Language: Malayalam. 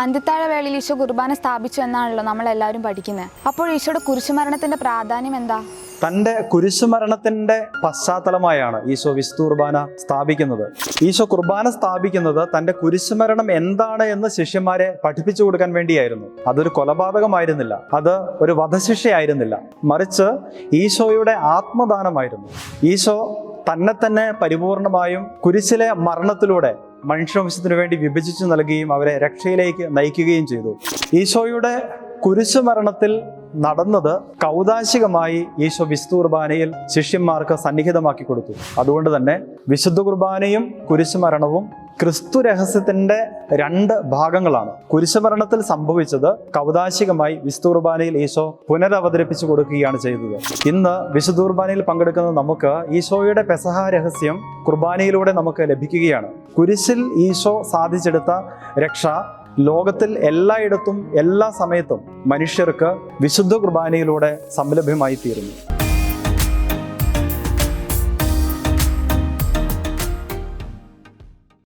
അന്ത്യത്താഴ വേളയിൽ ഈശോ കുർബാന സ്ഥാപിച്ചു എന്നാണല്ലോ നമ്മളെല്ലാവരും പഠിക്കുന്നത്. അപ്പോൾ ഈശോയുടെ കുരിശുമരണത്തിന്റെ പ്രാധാന്യം എന്താ? തൻ്റെ കുരിശുമരണത്തിൻ്റെ പശ്ചാത്തലമായാണ് ഈശോ വിശുദ്ധ കുർബാന സ്ഥാപിക്കുന്നത്. ഈശോ കുർബാന സ്ഥാപിക്കുന്നത് തൻ്റെ കുരിശുമരണം എന്താണ് എന്ന് ശിഷ്യന്മാരെ പഠിപ്പിച്ചു കൊടുക്കാൻ വേണ്ടിയായിരുന്നു. അതൊരു കൊലപാതകമായിരുന്നില്ല, അത് ഒരു വധശിക്ഷയായിരുന്നില്ല, മറിച്ച് ഈശോയുടെ ആത്മദാനമായിരുന്നു. ഈശോ തന്നെ പരിപൂർണമായും കുരിശിലെ മരണത്തിലൂടെ മനുഷ്യവംശത്തിനു വേണ്ടി വിഭജിച്ചു നൽകുകയും അവരെ രക്ഷയിലേക്ക് നയിക്കുകയും ചെയ്തു. ഈശോയുടെ കുരിശുമരണത്തിൽ നടന്നത് കൗദാശികമായി ഈശോ വിശുദ്ധ കുർബാനയിൽ ശിഷ്യന്മാർക്ക് സന്നിഹിതമാക്കി കൊടുത്തു. അതുകൊണ്ട് തന്നെ വിശുദ്ധ കുർബാനയും കുരിശുമരണവും ക്രിസ്തു രഹസ്യത്തിന്റെ രണ്ട് ഭാഗങ്ങളാണ്. കുരിശുമരണത്തിൽ സംഭവിച്ചത് കൗദാശികമായി വിശുദ്ധ കുർബാനയിൽ ഈശോ പുനരവതരിപ്പിച്ചു കൊടുക്കുകയാണ് ചെയ്തത്. ഇന്ന് വിശുദ്ധ കുർബാനയിൽ പങ്കെടുക്കുന്ന നമുക്ക് ഈശോയുടെ പെസഹ രഹസ്യം കുർബാനയിലൂടെ നമുക്ക് ലഭിക്കുകയാണ്. കുരിശിൽ ഈശോ സാധിച്ചെടുത്ത രക്ഷ ലോകത്തിൽ എല്ലായിടത്തും എല്ലാ സമയത്തും മനുഷ്യർക്ക് വിശുദ്ധ കുർബാനയിലൂടെ സംലഭ്യമായി തീരുന്നു.